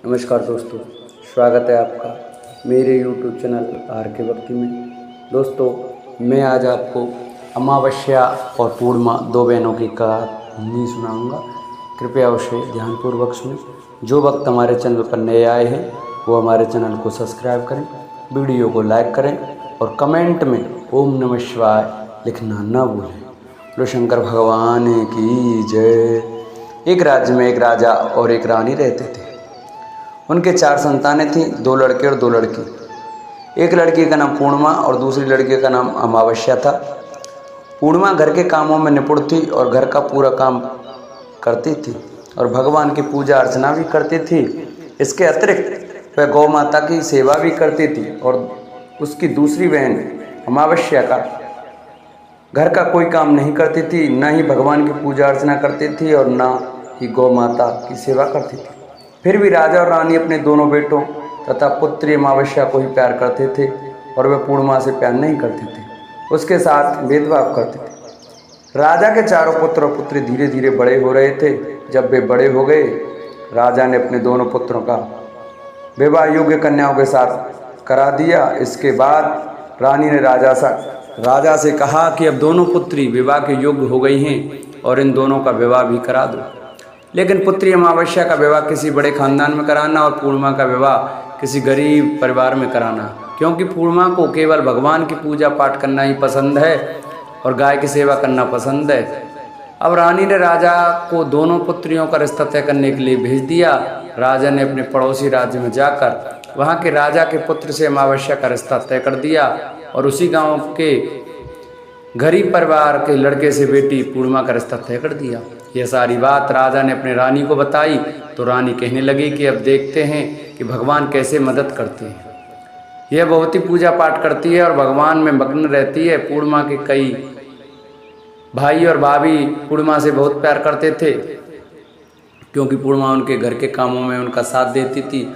नमस्कार दोस्तों, स्वागत है आपका मेरे YouTube चैनल आर के भक्ति में। दोस्तों, मैं आज आपको अमावस्या और पूर्णिमा दो बहनों की कहानी सुनाऊंगा। कृपया उसे ध्यानपूर्वक सुनें। जो भक्त हमारे चैनल पर नए आए हैं वो हमारे चैनल को सब्सक्राइब करें, वीडियो को लाइक करें और कमेंट में ओम नमः शिवाय लिखना ना भूलें। बोलो शंकर भगवान की जय। एक राज्य में एक राजा और एक रानी रहते थे। उनके 4 संतानें थीं, 2 लड़के और 2 लड़की। एक लड़की का नाम पूर्णिमा और दूसरी लड़की का नाम अमावस्या था। पूर्णिमा घर के कामों में निपुण थी और घर का पूरा काम करती थी और भगवान की पूजा अर्चना भी करती थी। इसके अतिरिक्त वह गौ माता की सेवा भी करती थी और उसकी दूसरी बहन अमावस्या का घर का कोई काम नहीं करती थी, न ही भगवान की पूजा अर्चना करती थी और न ही गौ माता की सेवा करती थी। फिर भी राजा और रानी अपने दोनों बेटों तथा पुत्री अमावस्या को ही प्यार करते थे और वे पूर्णिमा से प्यार नहीं करते थे, उसके साथ भेदभाव करते थे। राजा के चारों पुत्र और पुत्री धीरे धीरे बड़े हो रहे थे। जब वे बड़े हो गए, राजा ने अपने दोनों पुत्रों का विवाह योग्य कन्याओं के साथ करा दिया। इसके बाद रानी ने राजा से कहा कि अब दोनों पुत्री विवाह के योग्य हो गई हैं और इन दोनों का विवाह भी करा दो। लेकिन पुत्री अमावस्या का विवाह किसी बड़े खानदान में कराना और पूर्णिमा का विवाह किसी गरीब परिवार में कराना, क्योंकि पूर्णिमा को केवल भगवान की पूजा पाठ करना ही पसंद है और गाय की सेवा करना पसंद है। अब रानी ने राजा को दोनों पुत्रियों का रिश्ता तय करने के लिए भेज दिया। राजा ने अपने पड़ोसी राज्य में जाकर वहाँ के राजा के पुत्र से अमावस्या का रिश्ता तय कर दिया और उसी गाँव के गरीब परिवार के लड़के से बेटी पूर्णिमा का रिश्ता तय कर दिया। यह सारी बात राजा ने अपने रानी को बताई तो रानी कहने लगी कि अब देखते हैं कि भगवान कैसे मदद करते हैं। यह बहुत ही पूजा पाठ करती है और भगवान में मग्न रहती है। पूर्णिमा के कई भाई और भाभी पूर्णिमा से बहुत प्यार करते थे, क्योंकि पूर्णिमा उनके घर के कामों में उनका साथ देती थी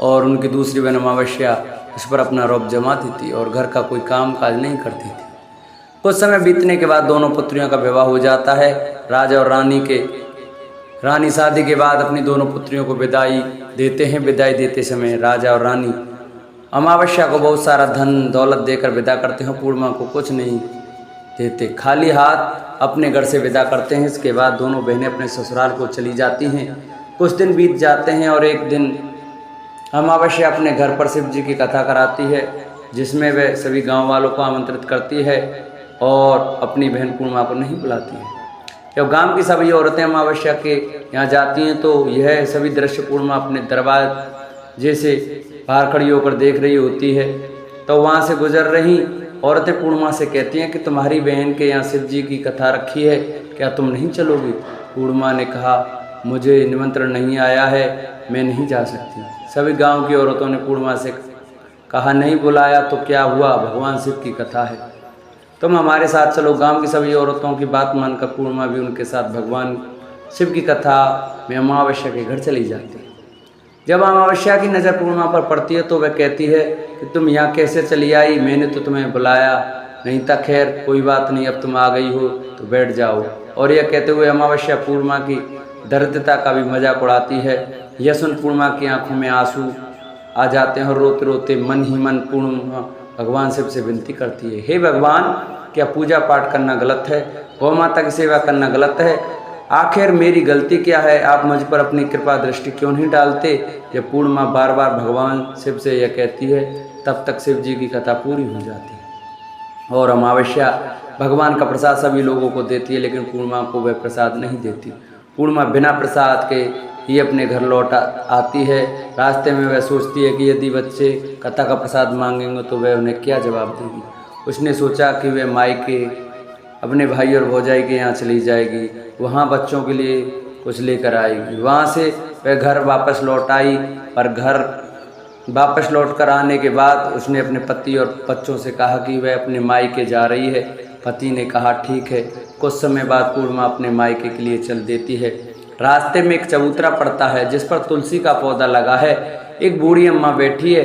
और उनकी दूसरी बहन अमावस्या उस पर अपना रौब जमाती थी और घर का कोई काम काज नहीं करती थी। कुछ समय बीतने के बाद दोनों पुत्रियों का विवाह हो जाता है। राजा और रानी शादी के बाद अपनी दोनों पुत्रियों को विदाई देते हैं। विदाई देते समय राजा और रानी अमावस्या को बहुत सारा धन दौलत देकर विदा करते हैं। पूर्णिमा को कुछ नहीं देते, खाली हाथ अपने घर से विदा करते हैं। इसके बाद दोनों बहनें अपने ससुराल को चली जाती हैं। कुछ दिन बीत जाते हैं और एक दिन अमावस्या अपने घर पर शिव जी की कथा कराती है, जिसमें वह सभी गाँव वालों को आमंत्रित करती है और अपनी बहन पूर्णिमा को नहीं बुलाती है। जब गांव की सभी औरतें अमावस्या के यहाँ जाती हैं तो यह सभी दृश्य पूर्णिमा अपने दरवाजे से बाहर खड़ी होकर देख रही होती है। तो वहाँ से गुजर रही औरतें पूर्णिमा से कहती हैं कि तुम्हारी बहन के यहाँ शिव जी की कथा रखी है, क्या तुम नहीं चलोगी? पूर्णिमा ने कहा, मुझे निमंत्रण नहीं आया है, मैं नहीं जा सकती। सभी गाँव की औरतों ने पूर्णिमा से कहा, नहीं बुलाया तो क्या हुआ, भगवान शिव की कथा है, तुम हमारे साथ चलो। गांव की सभी औरतों की बात मानकर पूर्णिमा भी उनके साथ भगवान शिव की कथा में अमावस्या के घर चली जाती है। जब अमावस्या की नज़र पूर्णिमा पर पड़ती है तो वह कहती है कि तुम यहाँ कैसे चली आई, मैंने तो तुम्हें बुलाया नहीं था। खैर कोई बात नहीं, अब तुम आ गई हो तो बैठ जाओ। और यह कहते हुए अमावस्या पूर्णिमा की दरिद्रता का भी मजाक उड़ाती है। यह सुन पूर्णिमा की आंखों में आंसू आ जाते हैं और रोते रोते मन ही मन पूर्णिमा भगवान शिव से विनती करती है, हे भगवान, क्या पूजा पाठ करना गलत है? गौ माता की सेवा करना गलत है? आखिर मेरी गलती क्या है? आप मुझ पर अपनी कृपा दृष्टि क्यों नहीं डालते? जब पूर्णिमा बार बार भगवान शिव से यह कहती है तब तक शिव जी की कथा पूरी हो जाती है और अमावस्या भगवान का प्रसाद सभी लोगों को देती है, लेकिन पूर्णिमा को वह प्रसाद नहीं देती। पूर्णिमा बिना प्रसाद के ही अपने घर लौट आती है। रास्ते में वह सोचती है कि यदि बच्चे कथा का प्रसाद मांगेंगे तो वह उन्हें क्या जवाब देगी। उसने सोचा कि वह मायके अपने भाई और भौजाई के यहाँ चली जाएगी, वहाँ बच्चों के लिए कुछ लेकर आएगी। वहाँ से वह घर वापस लौट आई, पर घर वापस लौट कर आने के बाद उसने अपने पति और बच्चों से कहा कि वह अपने मायके जा रही है। पति ने कहा ठीक है। कुछ समय बाद पूर्णिमा अपने मायके के लिए चल देती है। रास्ते में एक चबूतरा पड़ता है जिस पर तुलसी का पौधा लगा है। एक बूढ़ी अम्मा बैठी है,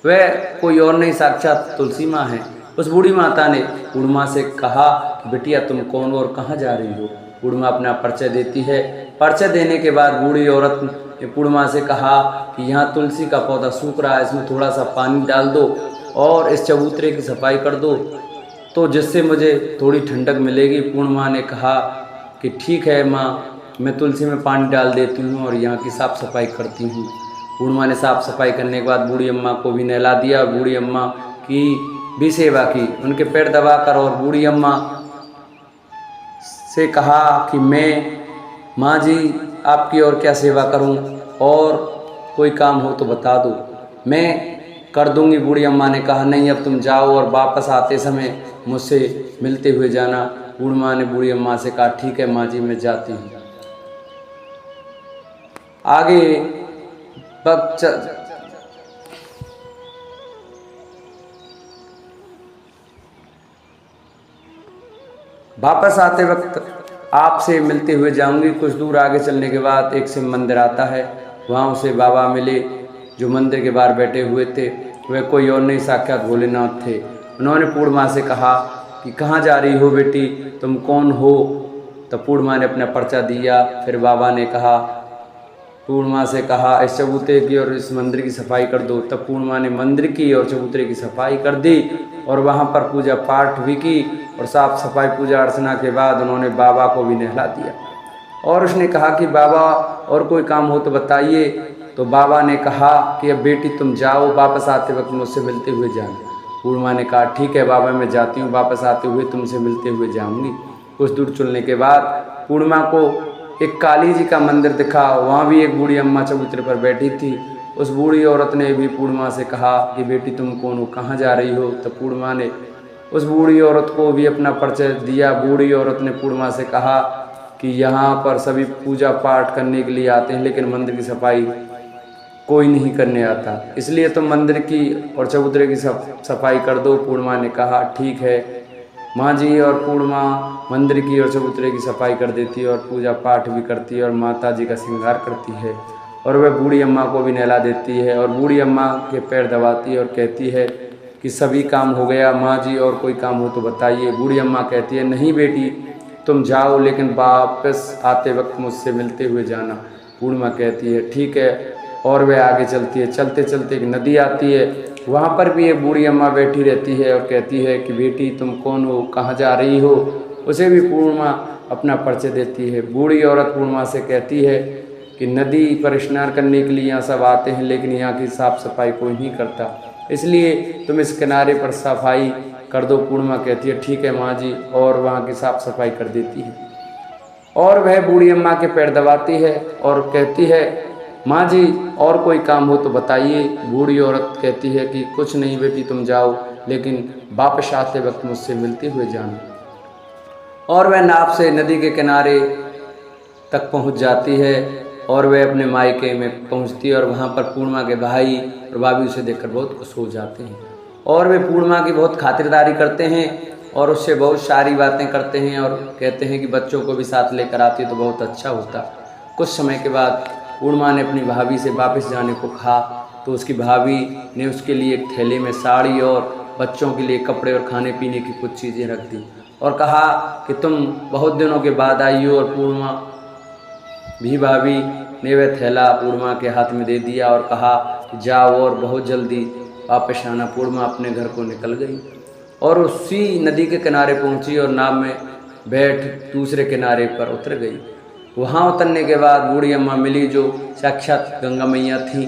वह कोई और नहीं साक्षात तुलसी माँ है। उस बूढ़ी माता ने पूर्णिमा से कहा, बिटिया तुम कौन और कहाँ जा रही हो? पूर्णिमा अपना परिचय देती है। परिचय देने के बाद बूढ़ी औरत ने पूर्णिमा से कहा कि यहाँ तुलसी का पौधा सूख रहा है, इसमें थोड़ा सा पानी डाल दो और इस चबूतरे की सफाई कर दो तो जिससे मुझे थोड़ी ठंडक मिलेगी। पूर्णिमा ने कहा कि ठीक है माँ, मैं तुलसी में पानी डाल देती हूँ और यहाँ की साफ़ सफाई करती हूँ। पूर्णिमा ने साफ़ सफाई करने के बाद बूढ़ी अम्मा को भी नहला दिया और बूढ़ी अम्मा की भी सेवा की, उनके पैर दबाकर। और बूढ़ी अम्मा से कहा कि मैं माँ जी आपकी और क्या सेवा करूं, और कोई काम हो तो बता दो, मैं कर दूंगी। बूढ़ी अम्मा ने कहा नहीं, अब तुम जाओ और वापस आते समय मुझसे मिलते हुए जाना। पूर्णिमा ने बूढ़ी अम्मा से कहा ठीक है माँ जी, मैं जाती हूँ। आगे वक्त वापस आते वक्त आपसे मिलते हुए जाऊंगी। कुछ दूर आगे चलने के बाद एक शिव मंदिर आता है, वहाँ उसे बाबा मिले जो मंदिर के बाहर बैठे हुए थे। वह कोई और नहीं, साक्षात भोलेनाथ थे। उन्होंने पूर्णिमा से कहा कि कहाँ जा रही हो बेटी, तुम कौन हो? तो पूर्णिमा ने अपना पर्चा दिया। फिर बाबा ने कहा, पूर्णिमा से कहा इस चबूतरे की और इस मंदिर की सफाई कर दो। तब पूर्णिमा ने मंदिर की और चबूतरे की सफाई कर दी और वहाँ पर पूजा पाठ भी की और साफ सफाई पूजा अर्चना के बाद उन्होंने बाबा को भी नहला दिया। और उसने कहा कि बाबा और कोई काम हो तो बताइए। तो बाबा ने कहा कि अब बेटी तुम जाओ, वापस आते वक्त मुझसे मिलते हुए जाना। पूर्णिमा ने कहा ठीक है बाबा, मैं जाती हूँ, वापस आते हुए तुमसे मिलते हुए जाऊँगी। कुछ दूर चलने के बाद पूर्णिमा को एक काली जी का मंदिर दिखा, वहाँ भी एक बूढ़ी अम्मा चबूतरे पर बैठी थी। उस बूढ़ी औरत ने भी पूर्णिमा से कहा कि बेटी तुम कौन हो, कहाँ जा रही हो? तो पूर्णिमा ने उस बूढ़ी औरत को भी अपना परिचय दिया। बूढ़ी औरत ने पूर्णिमा से कहा कि यहाँ पर सभी पूजा पाठ करने के लिए आते हैं, लेकिन मंदिर की सफाई कोई नहीं करने आता, इसलिए तुम मंदिर की और चबूतरे की सफाई कर दो। पूर्णिमा ने कहा ठीक है माँ जी, और पूर्णिमा मंदिर की और चबूतरे की सफाई कर देती है और पूजा पाठ भी करती है और माता जी का श्रृंगार करती है और वह बूढ़ी अम्मा को भी नहला देती है और बूढ़ी अम्मा के पैर दबाती है और कहती है कि सभी काम हो गया माँ जी, और कोई काम हो तो बताइए। बूढ़ी अम्मा कहती है नहीं बेटी तुम जाओ, लेकिन वापस आते वक्त मुझसे मिलते हुए जाना। पूर्णिमा कहती है ठीक है, और वह आगे चलती है। चलते चलते एक नदी आती है, वहाँ पर भी एक बूढ़ी अम्मा बैठी रहती है और कहती है कि बेटी तुम कौन हो, कहाँ जा रही हो? उसे भी पूर्णिमा अपना परिचय देती है। बूढ़ी औरत पूर्णिमा से कहती है कि नदी पर स्नान करने के लिए यहाँ सब आते हैं, लेकिन यहाँ की साफ़ सफाई कोई नहीं करता, इसलिए तुम इस किनारे पर सफाई कर दो। पूर्णिमा कहती है ठीक है माँ जी, और वहाँ की साफ़ सफाई कर देती है और वह बूढ़ी अम्मा के पैर दबाती है और कहती है माँ जी और कोई काम हो तो बताइए। बूढ़ी औरत कहती है कि कुछ नहीं बेटी तुम जाओ, लेकिन वापस आते वक्त मुझसे मिलते हुए जाना। और वह नाव से नदी के किनारे तक पहुंच जाती है और वह अपने मायके में पहुंचती है और वहां पर पूर्णिमा के भाई और भाभी उसे देखकर बहुत खुश हो जाते हैं और वे पूर्णिमा की बहुत खातिरदारी करते हैं और उससे बहुत सारी बातें करते हैं और कहते हैं कि बच्चों को भी साथ लेकर आती तो बहुत अच्छा होता। कुछ समय के बाद पूर्णिमा ने अपनी भाभी से वापस जाने को कहा तो उसकी भाभी ने उसके लिए एक थैले में साड़ी और बच्चों के लिए कपड़े और खाने पीने की कुछ चीज़ें रख दी और कहा कि तुम बहुत दिनों के बाद आई हो। और पूर्णिमा भी भाभी ने वह थैला पूर्णिमा के हाथ में दे दिया और कहा कि जाओ और बहुत जल्दी वापस आना। पूर्णिमा अपने घर को निकल गई और उसी नदी के किनारे पहुंची और नाव में बैठ दूसरे किनारे पर उतर गई। वहाँ उतरने के बाद बूढ़ी अम्मा मिली जो साक्षात गंगा मैया थी।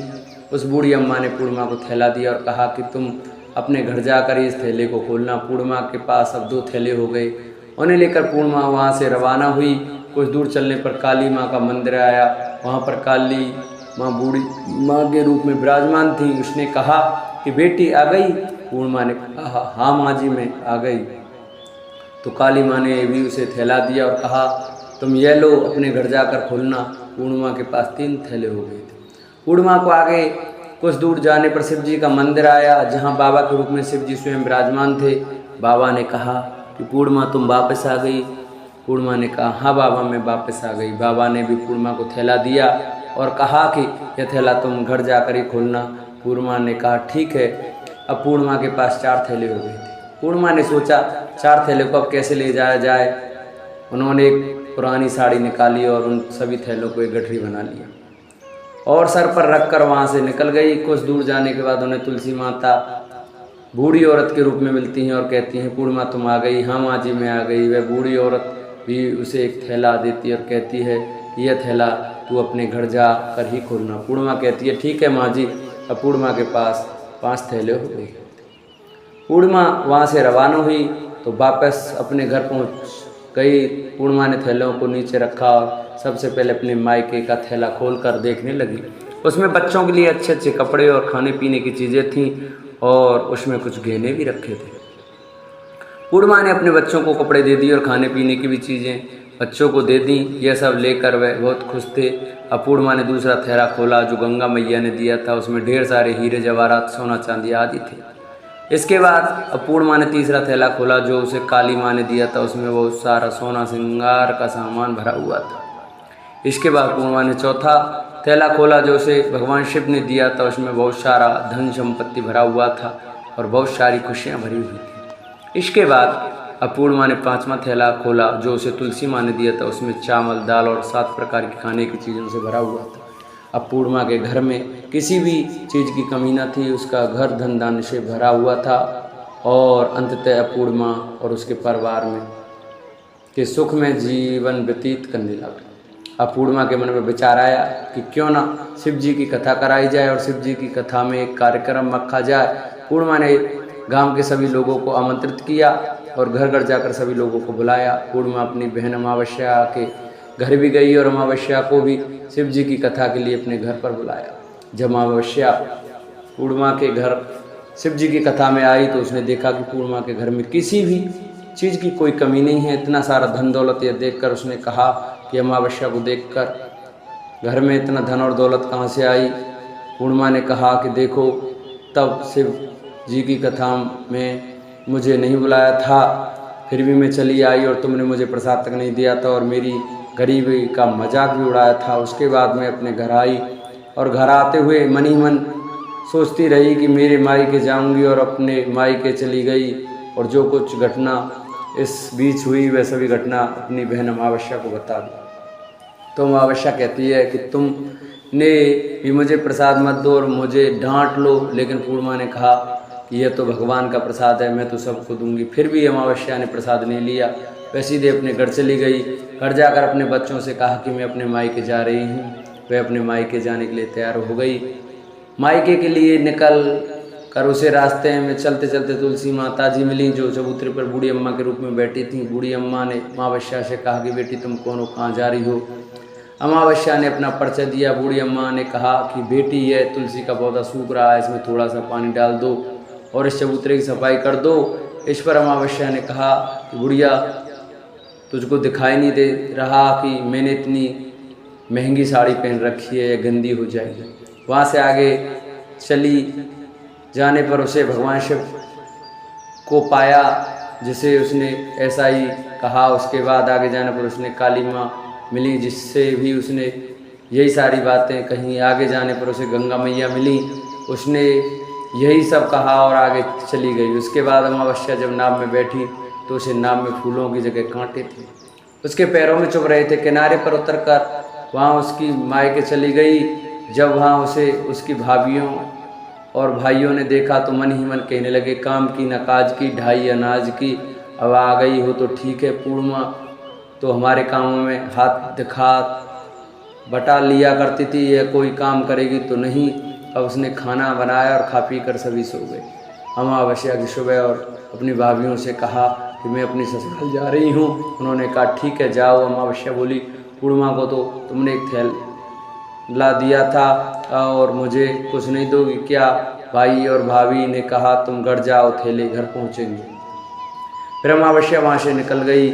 उस बूढ़ी अम्मा ने पूर्णिमा को थैला दिया और कहा कि तुम अपने घर जाकर इस थैले को खोलना। पूर्णिमा के पास अब 2 थैले हो गए। उन्हें लेकर पूर्णिमा वहाँ से रवाना हुई। कुछ दूर चलने पर काली माँ का मंदिर आया। वहाँ पर काली माँ बूढ़ी माँ के रूप में विराजमान थी। उसने कहा कि बेटी आ गई? पूर्णिमा ने कहा हाँ माँ जी मैं आ गई। तो काली माँ ने भी उसे थैला दिया और कहा तुम ये लो अपने घर जाकर खोलना। पूर्णिमा के पास 3 थैले हो गए थे। पूर्णिमा को आगे कुछ दूर जाने पर शिव जी का मंदिर आया जहाँ बाबा के रूप में शिव जी स्वयं विराजमान थे। बाबा ने कहा कि पूर्णिमा तुम वापस आ गई? पूर्णिमा ने कहा हाँ बाबा मैं वापस आ गई। बाबा ने भी पूर्णिमा को थैला दिया और कहा कि यह थैला तुम घर जाकर ही खोलना। पूर्णिमा ने कहा ठीक है। अब पूर्णिमा के पास 4 थैले हो गए थे। पूर्णिमा ने सोचा 4 थैले को अब कैसे ले जाया जाए। उन्होंने एक पुरानी साड़ी निकाली और उन सभी थैलों को एक गठरी बना लिया और सर पर रखकर वहाँ से निकल गई। कुछ दूर जाने के बाद उन्हें तुलसी माता बूढ़ी औरत के रूप में मिलती हैं और कहती हैं, पूर्णिमा तुम आ गई। हाँ माँ जी मैं आ गई। वह बूढ़ी औरत भी उसे एक थैला देती है और कहती है कि यह थैला तू अपने घर जा कर ही खोलना। पूर्णिमा कहती है ठीक है माँ जी। अब पूर्णिमा के पास 5 थैले हो गए। पूर्णिमा वहाँ से रवाना हुई तो वापस अपने घर पहुँच गई। पूर्णिमा ने थैलों को नीचे रखा और सबसे पहले अपने मायके का थैला खोलकर देखने लगी। उसमें बच्चों के लिए अच्छे अच्छे कपड़े और खाने पीने की चीज़ें थीं और उसमें कुछ गहने भी रखे थे। पूर्णिमा ने अपने बच्चों को कपड़े दे दिए और खाने पीने की भी चीज़ें बच्चों को दे दी। यह सब लेकर वह बहुत खुश थे। अब पूर्णिमा ने दूसरा थैला खोला जो गंगा मैया ने दिया था। उसमें ढेर सारे हीरे जवाहरात सोना चांदी आदि थे। इसके बाद अब पूर्णिमा ने तीसरा थैला खोला जो उसे काली माँ ने दिया था। उसमें बहुत सारा सोना श्रृंगार का सामान भरा हुआ था। इसके बाद पूर्णिमा ने चौथा थैला खोला जो उसे भगवान शिव ने दिया था। उसमें बहुत सारा धन संपत्ति भरा हुआ था और बहुत सारी खुशियाँ भरी हुई थी। इसके बाद अब पूर्णिमा ने 5वां थैला खोला जो उसे तुलसी माँ ने दिया था। उसमें चावल दाल और 7 प्रकार की खाने की चीज़ों से भरा हुआ था। अब पूर्णिमा के घर में किसी भी चीज़ की कमी न थी। उसका घर धन धान्य से भरा हुआ था और अंततः पूर्णिमा और उसके परिवार में के सुख में जीवन व्यतीत करने लगा। अब पूर्णिमा के मन में विचार आया कि क्यों ना शिव जी की कथा कराई जाए और शिव जी की कथा में एक कार्यक्रम रखा जाए। पूर्णिमा ने गांव के सभी लोगों को आमंत्रित किया और घर घर जाकर सभी लोगों को बुलाया। पूर्णिमा अपनी बहन अमावस्या के घर भी गई और अमावस्या को भी शिव जी की कथा के लिए अपने घर पर बुलाया। जब अमावस्या पूर्णिमा के घर शिव जी की कथा में आई तो उसने देखा कि पूर्णिमा के घर में किसी भी चीज़ की कोई कमी नहीं है। इतना सारा धन दौलत यह देखकर उसने कहा कि अमावस्या को देखकर घर में इतना धन और दौलत कहाँ से आई। पूर्णिमा ने कहा कि देखो तब शिव जी की कथा में मुझे नहीं बुलाया था, फिर भी मैं चली आई और तुमने मुझे प्रसाद तक नहीं दिया था और मेरी गरीबी का मजाक भी उड़ाया था। उसके बाद मैं अपने घर आई और घर आते हुए मन ही मन सोचती रही कि मेरे मायके जाऊंगी और अपने मायके चली गई और जो कुछ घटना इस बीच हुई वह सभी घटना अपनी बहन अमावस्या को बता दी। तो अमावस्या कहती है कि तुमने भी मुझे प्रसाद मत दो और मुझे डांट लो, लेकिन पूर्णिमा ने कहा कि यह तो भगवान का प्रसाद है, मैं तो सबको दूंगी। फिर भी अमावस्या ने प्रसाद नहीं लिया। वह सीधे अपने घर चली गई। घर जाकर अपने बच्चों से कहा कि मैं अपने मायके जा रही हूँ। वह अपने मायके जाने के लिए तैयार हो गई। मायके के लिए निकल कर उसे रास्ते में चलते चलते तुलसी माता जी मिली जो चबूतरे पर बूढ़ी अम्मा के रूप में बैठी थी। बूढ़ी अम्मा ने अमावस्या से कहा कि बेटी तुम कौन हो, कहाँ जा रही हो। अमावस्या ने अपना परिचय दिया। बूढ़ी अम्मा ने कहा कि बेटी यह तुलसी का पौधा सूख रहा है, इसमें थोड़ा सा पानी डाल दो और इस चबूतरे की सफाई कर दो। इस पर अमावस्या ने कहा कि बुढ़िया तुझको दिखाई नहीं दे रहा कि मैंने इतनी महंगी साड़ी पहन रखी है, यह गंदी हो जाएगी। वहाँ से आगे चली जाने पर उसे भगवान शिव को पाया जिसे उसने ऐसा ही कहा। उसके बाद आगे जाने पर उसने काली माँ मिली जिससे भी उसने यही सारी बातें कहीं। आगे जाने पर उसे गंगा मैया मिली, उसने यही सब कहा और आगे चली गई। उसके बाद अमावस्या जब नाव में बैठी तो उसे नाव में फूलों की जगह कांटे थे, उसके पैरों में चुभ रहे थे। किनारे पर उतरकर वहाँ उसकी मायके चली गई। जब वहाँ उसे उसकी भाभियों और भाइयों ने देखा तो मन ही मन कहने लगे, काम की न काज की, ढाई अनाज की। अब आ गई हो तो ठीक है, पूर्णिमा तो हमारे कामों में हाथ दिखा बटा लिया करती थी, यह कोई काम करेगी तो नहीं। अब उसने खाना बनाया और खा पी कर सभी सो गए। अमावस्या की सुबह और अपनी भाभियों से कहा कि मैं अपनी ससुराल जा रही हूँ। उन्होंने कहा ठीक है जाओ। अमावस्या बोली, पूर्णिमा को तो तुमने एक थैला दिया था और मुझे कुछ नहीं दोगी क्या। भाई और भाभी ने कहा तुम घर जाओ, थैले घर पहुँचेंगे। फिर अमावस्या वहाँ से निकल गई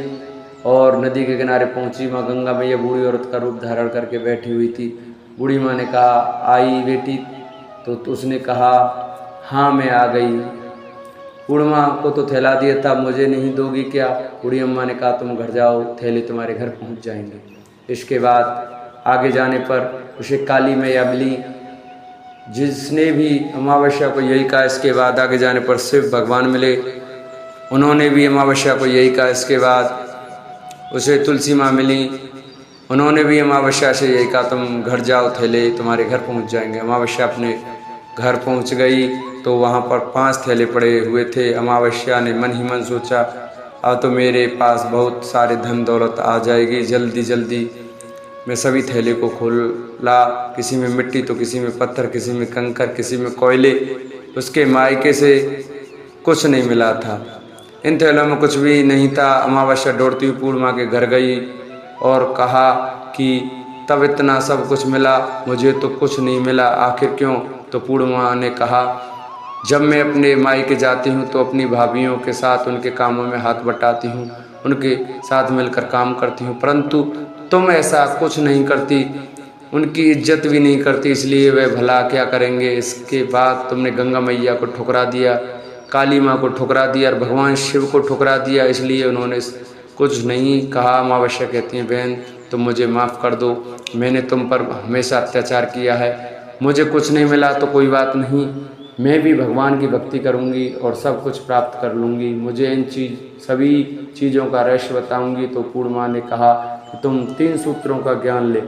और नदी के किनारे पहुँची। माँ गंगा मैया बूढ़ी औरत का रूप धारण करके बैठी हुई थी। बूढ़ी माँ ने कहा आई बेटी, तो उसने कहा हाँ मैं आ गई। पूर्णिमा को तो थैला दिया था, मुझे नहीं दोगी क्या। बूढ़ी अम्मा ने कहा तुम घर जाओ, थैले तुम्हारे घर पहुंच जाएंगे। इसके बाद आगे जाने पर उसे काली मैया मिली जिसने भी अमावस्या को यही कहा। इसके बाद आगे जाने पर शिव भगवान मिले, उन्होंने भी अमावस्या को यही कहा। इसके बाद उसे तुलसी माँ मिली उन्होंने भी अमावस्या से यही कहा, तुम घर जाओ, थैले तुम्हारे घर पहुंच जाएंगे। अमावस्या अपने घर पहुंच गई तो वहां पर 5 थैले पड़े हुए थे। अमावस्या ने मन ही मन सोचा, अब तो मेरे पास बहुत सारे धन दौलत आ जाएगी, जल्दी जल्दी मैं सभी थैले को खोला। किसी में मिट्टी तो किसी में पत्थर, किसी में कंकर, किसी में कोयले। उसके मायके से कुछ नहीं मिला था, इन थैलों में कुछ भी नहीं था। अमावस्या दौड़ती हुई पूर्णिमा के घर गई और कहा कि तब इतना सब कुछ मिला, मुझे तो कुछ नहीं मिला, आखिर क्यों? तो पूर्णिमा ने कहा, जब मैं अपने मायके जाती हूँ तो अपनी भाभीयों के साथ उनके कामों में हाथ बटाती हूँ, उनके साथ मिलकर काम करती हूँ, परंतु तुम ऐसा कुछ नहीं करती, उनकी इज्जत भी नहीं करती, इसलिए वे भला क्या करेंगे। इसके बाद तुमने गंगा मैया को ठुकरा दिया, काली माँ को ठुकरा दिया और भगवान शिव को ठुकरा दिया, इसलिए उन्होंने कुछ नहीं कहा। अमावस्या कहती हैं, बहन तुम मुझे माफ़ कर दो, मैंने तुम पर हमेशा अत्याचार किया है, मुझे कुछ नहीं मिला तो कोई बात नहीं, मैं भी भगवान की भक्ति करूंगी और सब कुछ प्राप्त कर लूँगी, मुझे इन सभी चीज़ों का रहस्य बताऊंगी। तो पूर्णिमा ने कहा कि तुम 3 सूत्रों का ज्ञान ले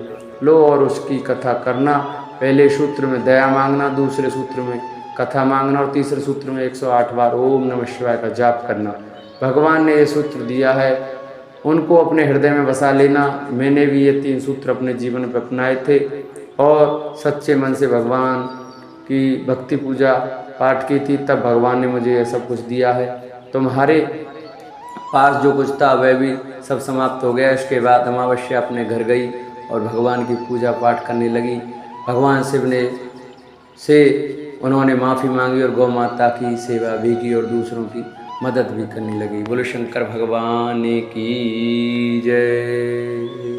लो और उसकी कथा करना। पहले सूत्र में दया मांगना, दूसरे सूत्र में कथा मांगना और तीसरे सूत्र में 108 बार ओम नमः शिवाय का जाप करना। भगवान ने ये सूत्र दिया है, उनको अपने हृदय में बसा लेना। मैंने भी ये 3 सूत्र अपने जीवन में अपनाए थे और सच्चे मन से भगवान की भक्ति पूजा पाठ की थी, तब भगवान ने मुझे यह सब कुछ दिया है। तुम्हारे पास जो कुछ था वह भी सब समाप्त हो गया। इसके बाद अमावस्या अपने घर गई और भगवान की पूजा पाठ करने लगी। भगवान शिव ने से उन्होंने माफ़ी मांगी और गौ माता की सेवा भी की और दूसरों की मदद भी करने लगी। बोलो शंकर भगवान की जय।